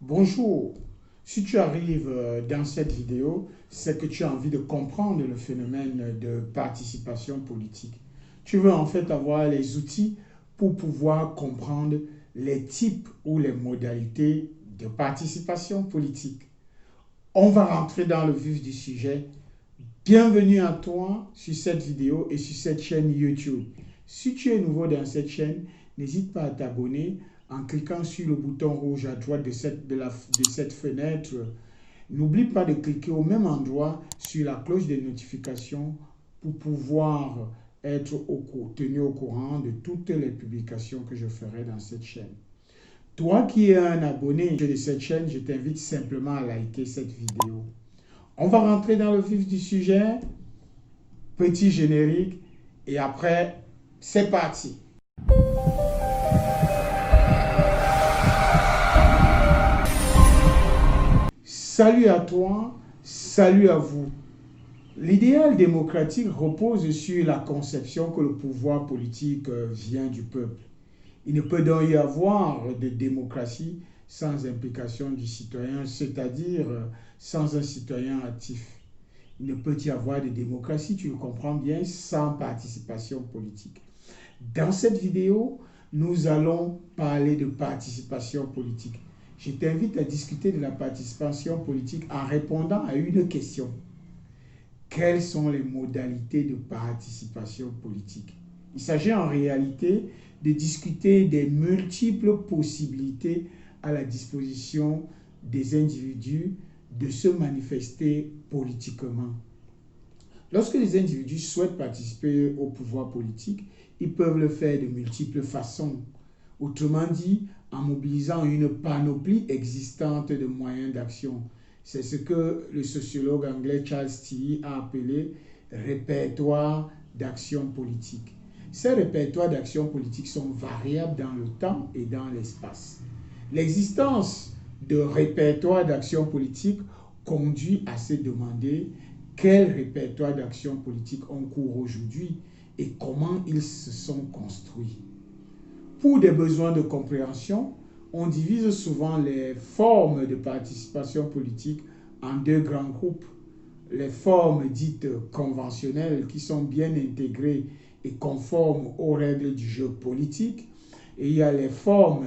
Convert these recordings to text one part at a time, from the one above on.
Bonjour, si tu arrives dans cette vidéo, c'est que tu as envie de comprendre le phénomène de participation politique. Tu veux en fait avoir les outils pour pouvoir comprendre les types ou les modalités de participation politique. On va rentrer dans le vif du sujet. Bienvenue à toi sur cette vidéo et sur cette chaîne YouTube. Si tu es nouveau dans cette chaîne, n'hésite pas à t'abonner en cliquant sur le bouton rouge à droite de cette fenêtre. N'oublie pas de cliquer au même endroit sur la cloche de notification pour pouvoir être tenu au courant de toutes les publications que je ferai dans cette chaîne. Toi qui es un abonné de cette chaîne, je t'invite simplement à liker cette vidéo. On va rentrer dans le vif du sujet, petit générique, et après, c'est parti. Salut à toi, salut à vous. L'idéal démocratique repose sur la conception que le pouvoir politique vient du peuple. Il ne peut donc y avoir de démocratie sans implication du citoyen, c'est-à-dire sans un citoyen actif. Il ne peut y avoir de démocratie, tu le comprends bien, sans participation politique. Dans cette vidéo, nous allons parler de participation politique. Je t'invite à discuter de la participation politique en répondant à une question. Quelles sont les modalités de participation politique? Il s'agit en réalité de discuter des multiples possibilités à la disposition des individus de se manifester politiquement. Lorsque les individus souhaitent participer au pouvoir politique, ils peuvent le faire de multiples façons. Autrement dit, en mobilisant une panoplie existante de moyens d'action. C'est ce que le sociologue anglais Charles Tilly a appelé répertoire d'action politique. Ces répertoires d'action politique sont variables dans le temps et dans l'espace. L'existence de répertoires d'action politique conduit à se demander quels répertoires d'action politique ont cours aujourd'hui et comment ils se sont construits. Pour des besoins de compréhension, on divise souvent les formes de participation politique en deux grands groupes. Les formes dites conventionnelles qui sont bien intégrées et conformes aux règles du jeu politique. Et il y a les formes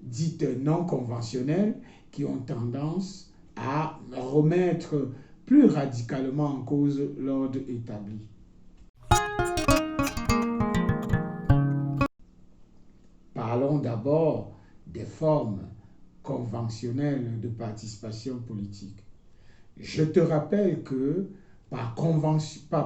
dites non conventionnelles qui ont tendance à remettre plus radicalement en cause l'ordre établi. Parlons d'abord des formes conventionnelles de participation politique. Je te rappelle que par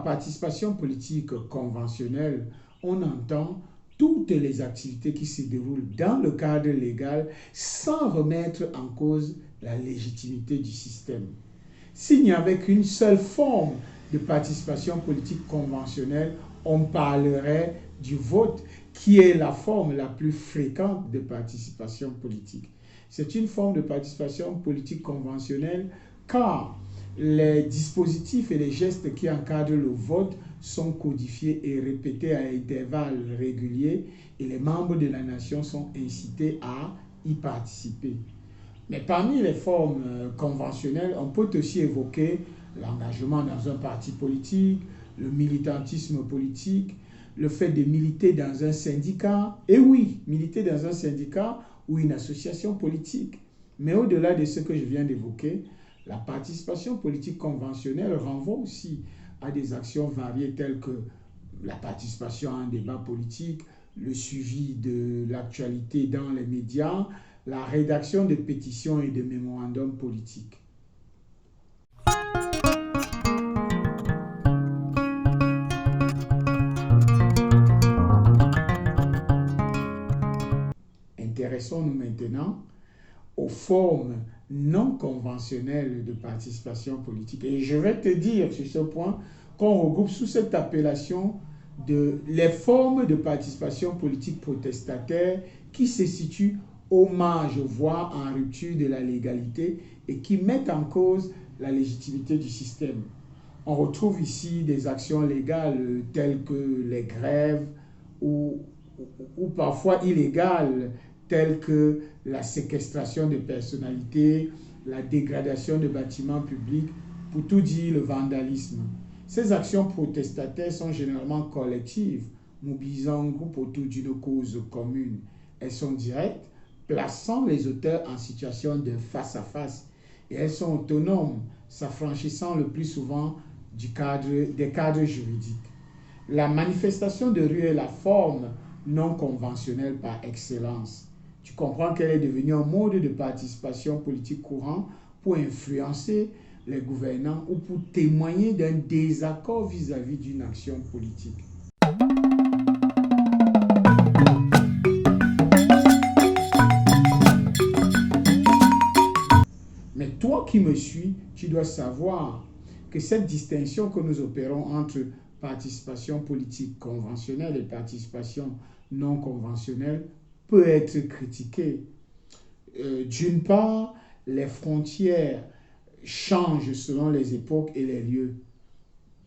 participation politique conventionnelle, on entend toutes les activités qui se déroulent dans le cadre légal sans remettre en cause la légitimité du système. S'il n'y avait qu'une seule forme de participation politique conventionnelle, on parlerait du vote, qui est la forme la plus fréquente de participation politique. C'est une forme de participation politique conventionnelle car les dispositifs et les gestes qui encadrent le vote sont codifiés et répétés à intervalles réguliers et les membres de la nation sont incités à y participer. Mais parmi les formes conventionnelles, on peut aussi évoquer l'engagement dans un parti politique, le militantisme politique, le fait de militer dans un syndicat, et oui, militer dans un syndicat ou une association politique. Mais au-delà de ce que je viens d'évoquer, la participation politique conventionnelle renvoie aussi à des actions variées telles que la participation à un débat politique, le suivi de l'actualité dans les médias, la rédaction de pétitions et de mémorandums politiques. Intéressons-nous maintenant aux formes non conventionnelles de participation politique. Et je vais te dire sur ce point qu'on regroupe sous cette appellation les formes de participation politique protestataire qui se situent au marge, voire en rupture de la légalité et qui mettent en cause la légitimité du système. On retrouve ici des actions légales telles que les grèves ou parfois illégales telles que la séquestration de personnalités, la dégradation de bâtiments publics, pour tout dire le vandalisme. Ces actions protestataires sont généralement collectives, mobilisant un groupe autour d'une cause commune. Elles sont directes, plaçant les auteurs en situation de face-à-face, et elles sont autonomes, s'affranchissant le plus souvent des cadres juridiques. La manifestation de rue est la forme non conventionnelle par excellence. Tu comprends qu'elle est devenue un mode de participation politique courant pour influencer les gouvernants ou pour témoigner d'un désaccord vis-à-vis d'une action politique. Mais toi qui me suis, tu dois savoir que cette distinction que nous opérons entre participation politique conventionnelle et participation non conventionnelle peut être critiquée. D'une part, les frontières changent selon les époques et les lieux.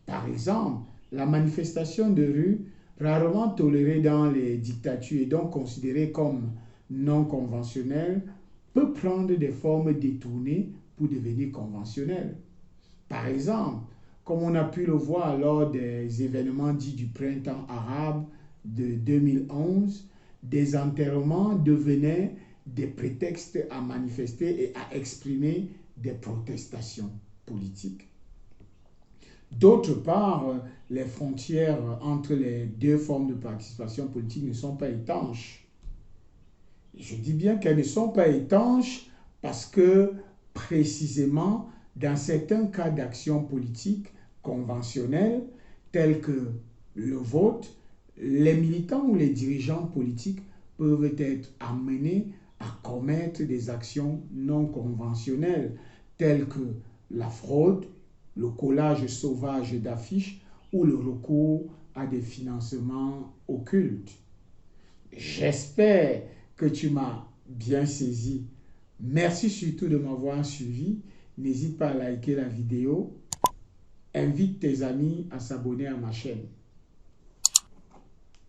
Par exemple, la manifestation de rue, rarement tolérée dans les dictatures et donc considérée comme non conventionnelle, peut prendre des formes détournées pour devenir conventionnelle. Par exemple, comme on a pu le voir lors des événements dits du printemps arabe de 2011, des enterrements devenaient des prétextes à manifester et à exprimer des protestations politiques. D'autre part, les frontières entre les deux formes de participation politique ne sont pas étanches. Je dis bien qu'elles ne sont pas étanches parce que, précisément, dans certains cas d'action politique conventionnelle, tels que le vote, les militants ou les dirigeants politiques peuvent être amenés à commettre des actions non conventionnelles, telles que la fraude, le collage sauvage d'affiches ou le recours à des financements occultes. J'espère que tu m'as bien saisi. Merci surtout de m'avoir suivi. N'hésite pas à liker la vidéo. Invite tes amis à s'abonner à ma chaîne.